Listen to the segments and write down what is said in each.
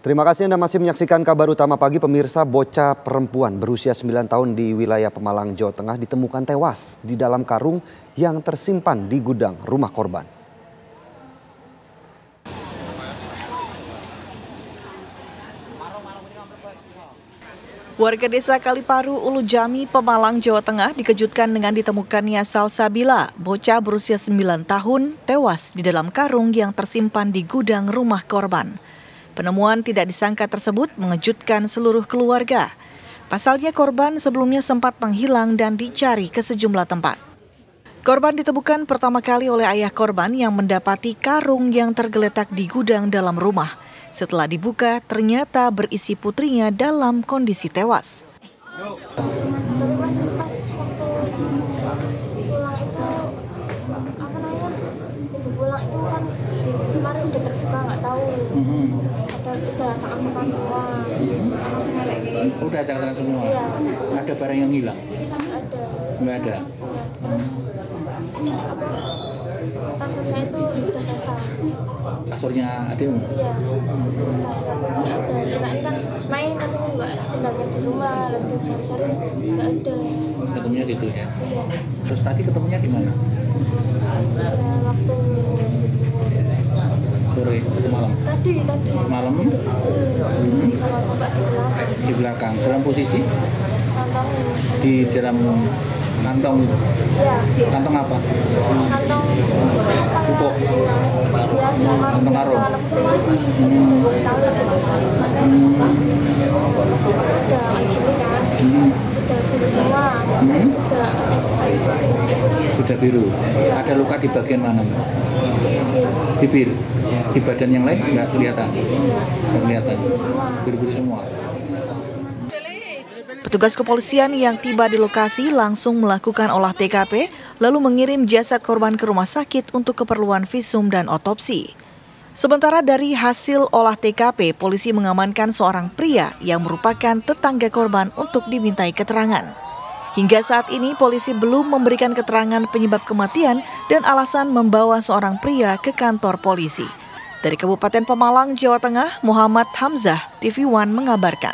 Terima kasih Anda masih menyaksikan kabar utama pagi. Pemirsa, bocah perempuan berusia 9 tahun di wilayah Pemalang, Jawa Tengah ditemukan tewas di dalam karung yang tersimpan di gudang rumah korban. Warga desa Kaliparu, Ulu Jami, Pemalang, Jawa Tengah dikejutkan dengan ditemukannya Salsabila, bocah berusia 9 tahun, tewas di dalam karung yang tersimpan di gudang rumah korban. Penemuan tidak disangka tersebut mengejutkan seluruh keluarga. Pasalnya korban sebelumnya sempat menghilang dan dicari ke sejumlah tempat. Korban ditemukan pertama kali oleh ayah korban yang mendapati karung yang tergeletak di gudang dalam rumah. Setelah dibuka, ternyata berisi putrinya dalam kondisi tewas. Pulang itu kan kemarin udah terbuka, nggak tahu udah acak-acakan semua. Udah acak-acakan semua? Iya. Ada barang yang hilang? Ada. Nggak ada? Kasurnya itu udah basah. Kasurnya adikmu? Iya. Nggak ada, kirain kan main aku nggak sendalnya di rumah, lanjut cari-cari nggak ada. Ketemunya gitu ya? Iya. Terus tadi ketemunya di mana? Ya, waktu Sore atau malam? tadi Malam? sama bapak sebelah Di belakang. Dalam posisi? kantong Di dalam kantong itu? ya Kantong apa? kantong Pupuk? ya sama Kantong karung? udah biru semua Sudah biru. Ada luka di bagian mana? Bibir. Di badan yang lain nggak kelihatan? Nggak kelihatan. Biru-biru semua. Petugas kepolisian yang tiba di lokasi langsung melakukan olah TKP, lalu mengirim jasad korban ke rumah sakit untuk keperluan visum dan otopsi. Sementara dari hasil olah TKP, polisi mengamankan seorang pria yang merupakan tetangga korban untuk dimintai keterangan. Hingga saat ini, polisi belum memberikan keterangan penyebab kematian dan alasan membawa seorang pria ke kantor polisi. Dari Kabupaten Pemalang, Jawa Tengah, Muhammad Hamzah, TV One mengabarkan.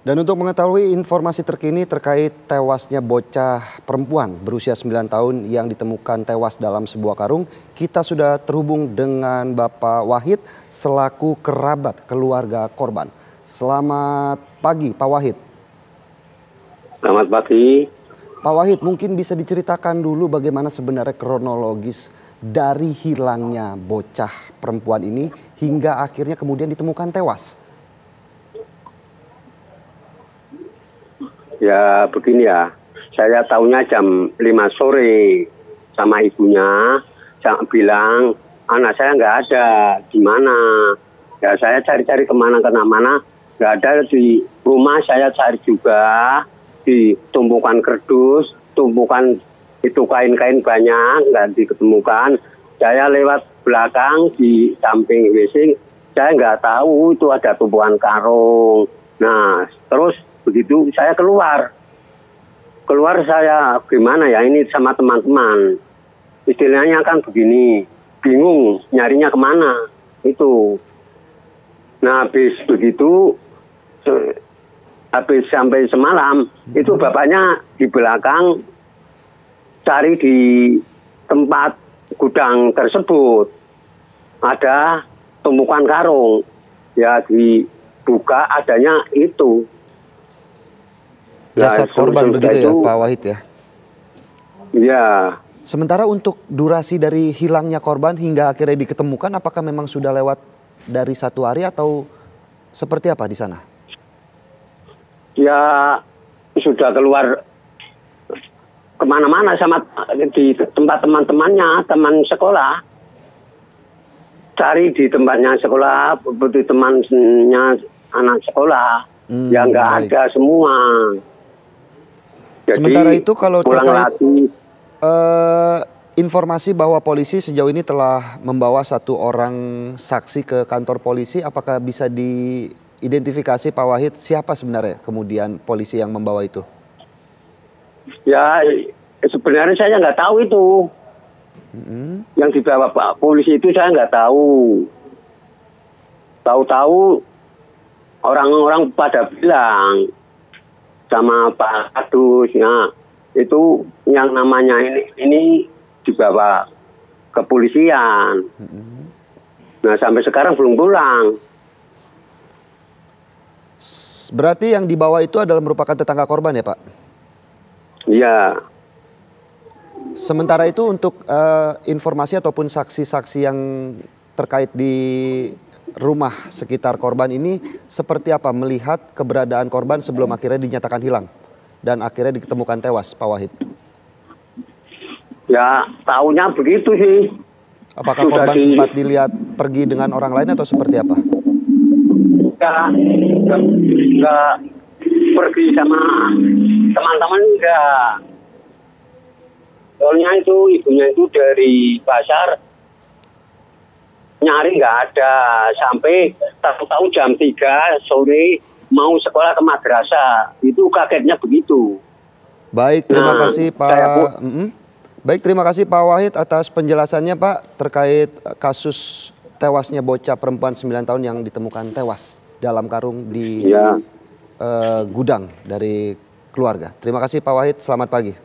Dan untuk mengetahui informasi terkini terkait tewasnya bocah perempuan berusia 9 tahun yang ditemukan tewas dalam sebuah karung, kita sudah terhubung dengan Bapak Wahid selaku kerabat keluarga korban. Selamat pagi Pak Wahid. Selamat pagi. Pak Wahid, mungkin bisa diceritakan dulu bagaimana sebenarnya kronologis dari hilangnya bocah perempuan ini hingga akhirnya kemudian ditemukan tewas. Ya begini ya, saya tahunya jam 5 sore sama ibunya bilang anak saya nggak ada di mana. Ya saya cari-cari kemana-mana nggak ada di rumah. Saya cari juga di tumpukan kerdus, tumpukan itu kain-kain banyak nggak diketemukan. Saya lewat belakang di samping WC, saya nggak tahu itu ada tumpukan karung. Nah terus begitu saya keluar saya gimana ya ini sama teman-teman. Istilahnya kan begini, bingung nyarinya kemana itu. Nah habis begitu, habis sampai semalam, itu bapaknya di belakang cari di tempat gudang tersebut. Ada tumpukan karung, ya dibuka adanya itu. Jasad korban begitu ya Pak Wahid ya? Iya. Sementara untuk durasi dari hilangnya korban hingga akhirnya diketemukan, apakah memang sudah lewat dari 1 hari atau seperti apa di sana? Ya sudah keluar kemana-mana sama di tempat teman-temannya, teman sekolah. Cari di tempatnya sekolah, di temannya anak sekolah. Ya nggak ada semua. Jadi, sementara itu kalau terkait informasi bahwa polisi sejauh ini telah membawa 1 orang saksi ke kantor polisi, apakah bisa diidentifikasi Pak Wahid siapa sebenarnya kemudian polisi yang membawa itu? Ya sebenarnya saya nggak tahu itu. Yang dibawa Pak polisi itu saya nggak tahu. Tahu-tahu orang-orang pada bilang sama Pak Kadus, ya, itu yang namanya ini dibawa kepolisian. Nah, sampai sekarang belum pulang. Berarti yang dibawa itu adalah merupakan tetangga korban ya Pak? Iya. Sementara itu untuk informasi ataupun saksi-saksi yang terkait di rumah sekitar korban ini seperti apa melihat keberadaan korban sebelum akhirnya dinyatakan hilang dan akhirnya ditemukan tewas, Pak Wahid? Ya, tahunya begitu sih. Apakah korban sempat dilihat pergi dengan orang lain atau seperti apa? Enggak pergi sama teman-teman, enggak. Soalnya itu ibunya itu dari pasar nyari nggak ada, sampai tahu-tahu jam 3 sore mau sekolah ke madrasah. Itu kagetnya begitu. Baik, terima kasih Pak. Baik, terima kasih Pak Wahid atas penjelasannya Pak terkait kasus tewasnya bocah perempuan 9 tahun yang ditemukan tewas dalam karung di gudang dari keluarga. Terima kasih Pak Wahid, selamat pagi.